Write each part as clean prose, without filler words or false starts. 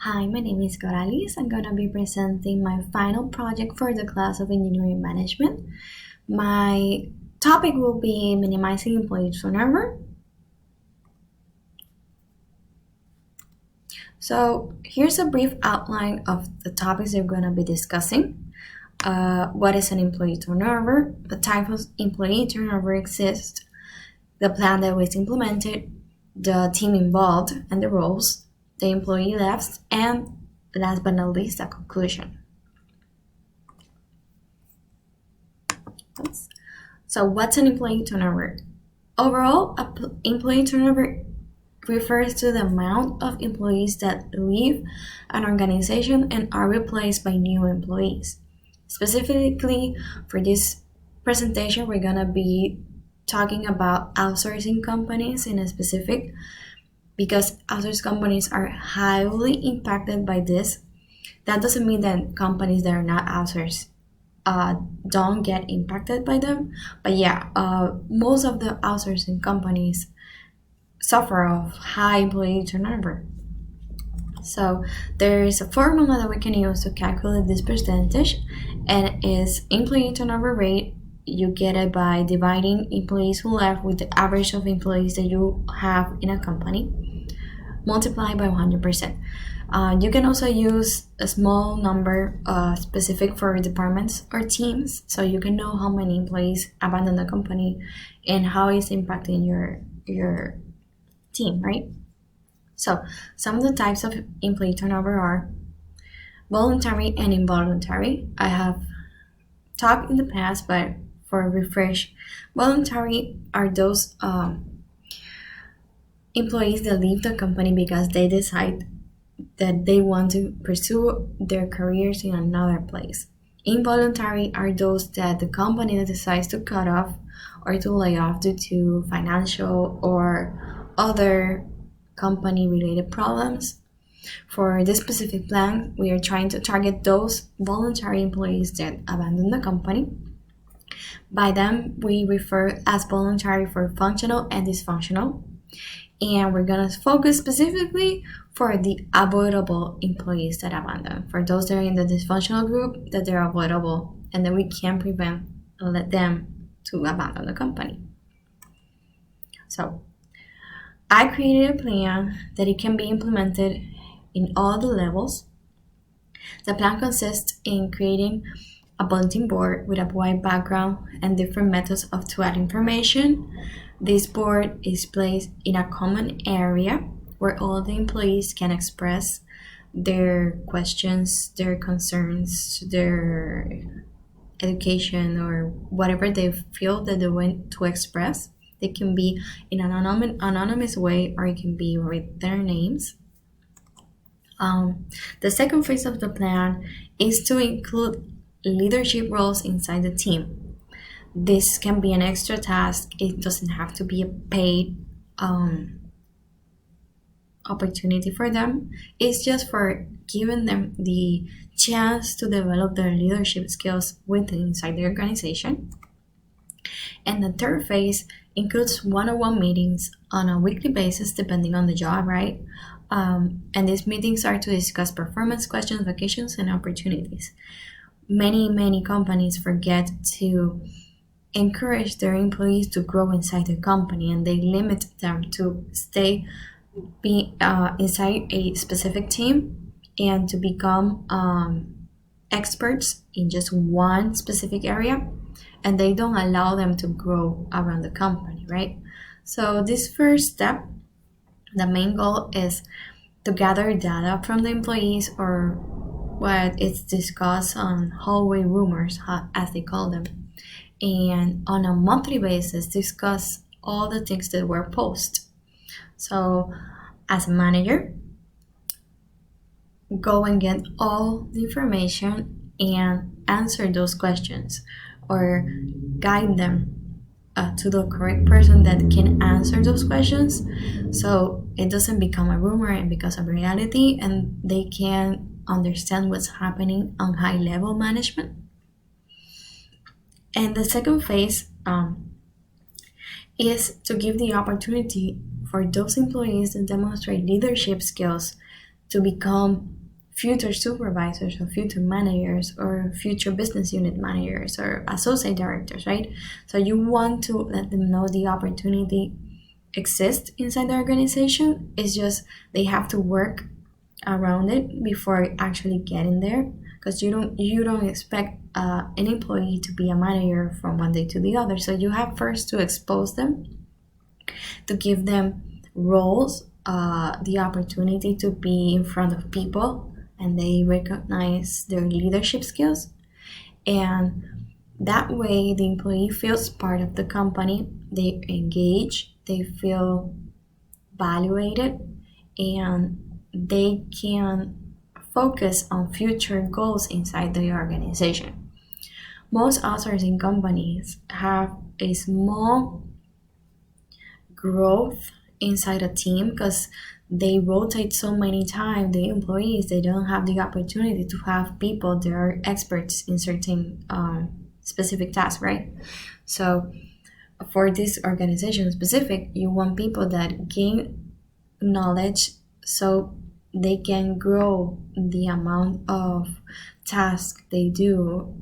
Hi, my name is Coralis. I'm going to be presenting my final project for the class of Engineering Management. My topic will be minimizing employee turnover. So here's a brief outline of the topics we're going to be discussing. What is an employee turnover? The type of employee turnover exists, the plan that was implemented, the team involved and the roles, the employee left, and last but not least, a conclusion. So what's an employee turnover? Overall, employee turnover refers to the amount of employees that leave an organization and are replaced by new employees. Specifically, for this presentation, we're going to be talking about outsourcing companies in a specific, because outsourcing companies are highly impacted by this. That doesn't mean that companies that are not outsourced don't get impacted by them, but most of the outsourcing companies suffer of high employee turnover. So there is a formula that we can use to calculate this percentage, and it is employee turnover rate. You get it by dividing employees who left with the average of employees that you have in a company, multiplied by 100%. You can also use a small number specific for departments or teams, so you can know how many employees abandon the company and how it's impacting your team, right? So some of the types of employee turnover are voluntary and involuntary. I have talked in the past, but for a refresh, voluntary are those employees that leave the company because they decide that they want to pursue their careers in another place. Involuntary are those that the company decides to cut off or to lay off due to financial or other company related problems. For this specific plan, we are trying to target those voluntary employees that abandon the company. By them, we refer as voluntary for functional and dysfunctional. And we're going to focus specifically for the avoidable employees that abandon. For those that are in the dysfunctional group, that they're avoidable and that we can prevent them to abandon the company. So I created a plan that it can be implemented in all the levels. The plan consists in creating a bulletin board with a white background and different methods to add information. This board is placed in a common area where all the employees can express their questions, their concerns, their education, or whatever they feel that they want to express. They can be in an anonymous way, or it can be with their names. The second phase of the plan is to include leadership roles inside the team. This can be an extra task. It doesn't have to be a paid opportunity for them. It's just for giving them the chance to develop their leadership skills inside the organization. And the third phase includes one-on-one meetings on a weekly basis, depending on the job, right? And these meetings are to discuss performance questions, vacations, and opportunities. Many companies forget to encourage their employees to grow inside the company, and they limit them to be inside a specific team and to become experts in just one specific area, and they don't allow them to grow around the company, right? So this first step, the main goal is to gather data from the employees, or what is discussed on hallway rumors, as they call them, and on a monthly basis discuss all the things that were posted. So as a manager, go and get all the information and answer those questions, or guide them to the correct person that can answer those questions, so it doesn't become a rumor and becomes a reality, and they can understand what's happening on high level management. And the second phase is to give the opportunity for those employees that demonstrate leadership skills to become future supervisors or future managers or future business unit managers or associate directors, right? So you want to let them know the opportunity exists inside the organization. It's just they have to work around it before actually getting there, because you don't expect an employee to be a manager from one day to the other. So you have first to expose them, to give them roles, the opportunity to be in front of people, and they recognize their leadership skills. And that way, the employee feels part of the company, they engage, they feel valued, and they can focus on future goals inside the organization. Most outsourcing companies have a small growth inside a team because they rotate so many times. The employees, they don't have the opportunity to have people that are experts in certain specific tasks, right? So for this organization specific, you want people that gain knowledge so they can grow the amount of tasks they do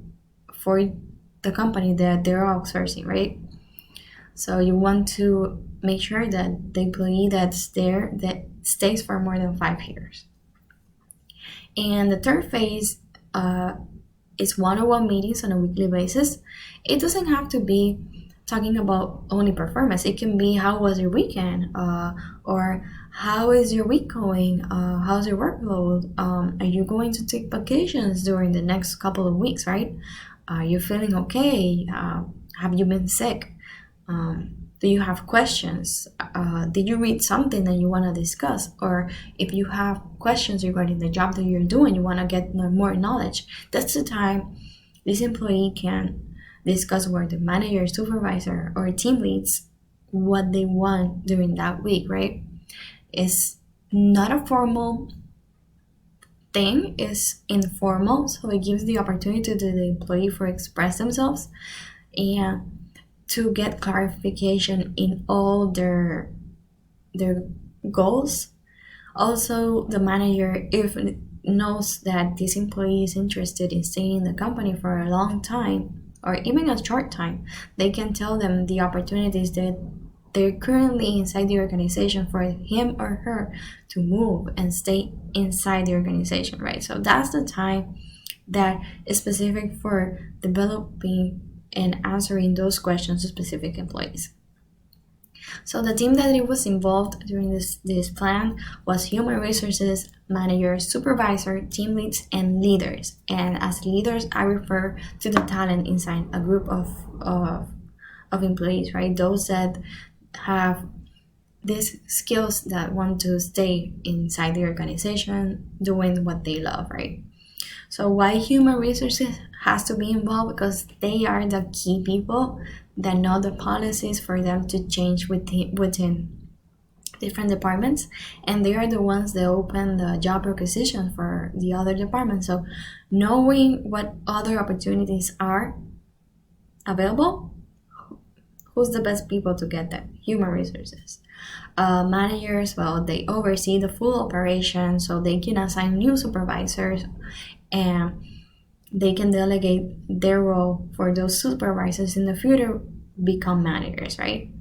for the company that they're outsourcing, right? So you want to make sure that the employee that's there that stays for more than 5 years. And the third phase is one-on-one meetings on a weekly basis. It doesn't have to be talking about only performance. It can be how was your weekend, or how is your week going? How's your workload? Are you going to take vacations during the next couple of weeks, right? Are you feeling okay? Have you been sick? Do you have questions? Did you read something that you want to discuss? Or if you have questions regarding the job that you're doing, you want to get more knowledge, that's the time this employee can discuss with the manager, supervisor, or team leads what they want during that week, right? It's not a formal thing, it's informal, so it gives the opportunity to the employee for express themselves and to get clarification in all their goals. Also, the manager, if knows that this employee is interested in staying in the company for a long time or even a short time, they can tell them the opportunities that they're currently inside the organization for him or her to move and stay inside the organization, right? So that's the time that is specific for developing and answering those questions to specific employees. So the team that it was involved during this plan was human resources, managers, supervisor, team leads, and leaders. And as leaders, I refer to the talent inside a group of employees, right? Those that have these skills that want to stay inside the organization doing what they love, right? So why human resources has to be involved? Because they are the key people that know the policies for them to change within different departments, and they are the ones that open the job requisition for the other departments. So knowing what other opportunities are available, who's the best people to get them? Human resources. Managers, well, they oversee the full operation, so they can assign new supervisors and they can delegate their role for those supervisors in the future become managers, right?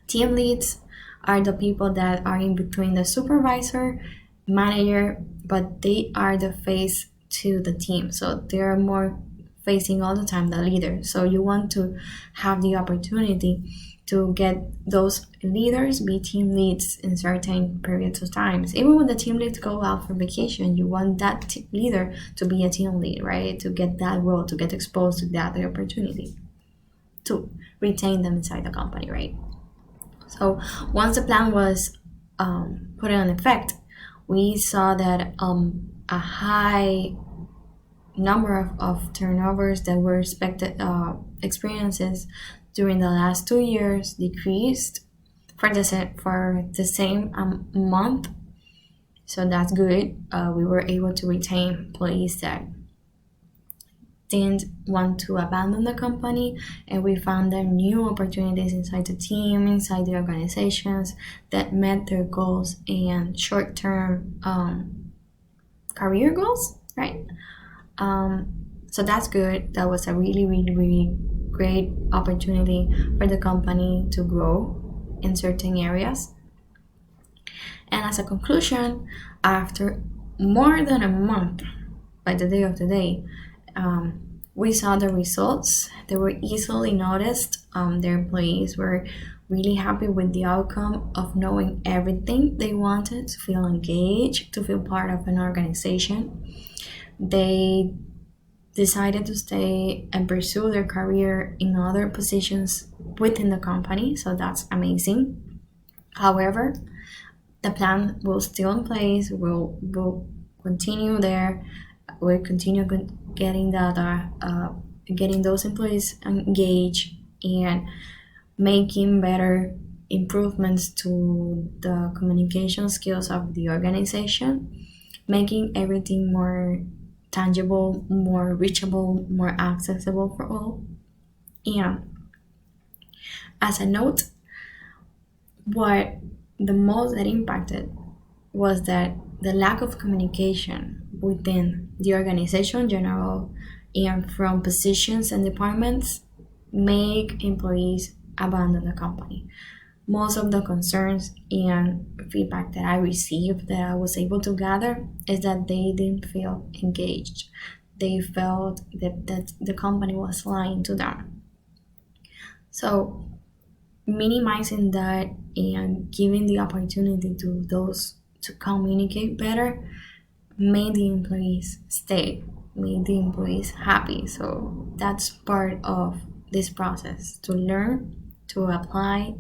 Team leads are the people that are in between the supervisor, manager, but they are the face to the team. So they're more facing all the time the leader. So you want to have the opportunity to get those leaders be team leads in certain periods of times. Even when the team leads go out for vacation, you want that leader to be a team lead, right? To get that role, to get exposed to that opportunity, to retain them inside the company, right? So once the plan was put in effect, we saw that a high number of turnovers that were expected experiences during the last 2 years decreased for the same month. So that's good. We were able to retain employees that didn't want to abandon the company, and we found them new opportunities inside the team, inside the organizations that met their goals and short-term career goals, right? So that's good. That was a really, really, really great opportunity for the company to grow in certain areas. And as a conclusion, after more than a month, by the day of the day, we saw the results. They were easily noticed. Their employees were really happy with the outcome of knowing everything they wanted, to feel engaged, to feel part of an organization. They decided to stay and pursue their career in other positions within the company, so that's amazing. However, the plan will still in place. We'll continue there. We'll continue getting getting those employees engaged and making better improvements to the communication skills of the organization, making everything more tangible, more reachable, more accessible for all. And as a note, what the most that impacted was that the lack of communication within the organization in general and from positions and departments make employees abandon the company. Most of the concerns and feedback that I received, that I was able to gather, is that they didn't feel engaged. They felt that the company was lying to them. So minimizing that and giving the opportunity to those to communicate better made the employees stay, made the employees happy. So that's part of this process, to learn, to apply,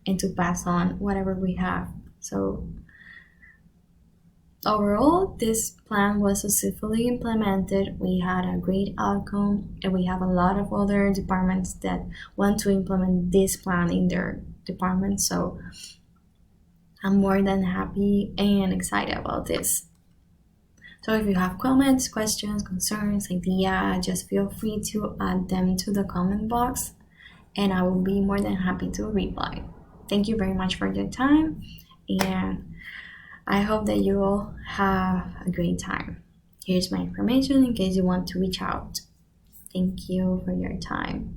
and to pass on whatever we have. So overall, this plan was successfully implemented. We had a great outcome, and we have a lot of other departments that want to implement this plan in their department. So I'm more than happy and excited about this. So if you have comments, questions, concerns, ideas, just feel free to add them to the comment box, and I will be more than happy to reply. Thank you very much for your time, and I hope that you all have a great time. Here's my information in case you want to reach out. Thank you for your time.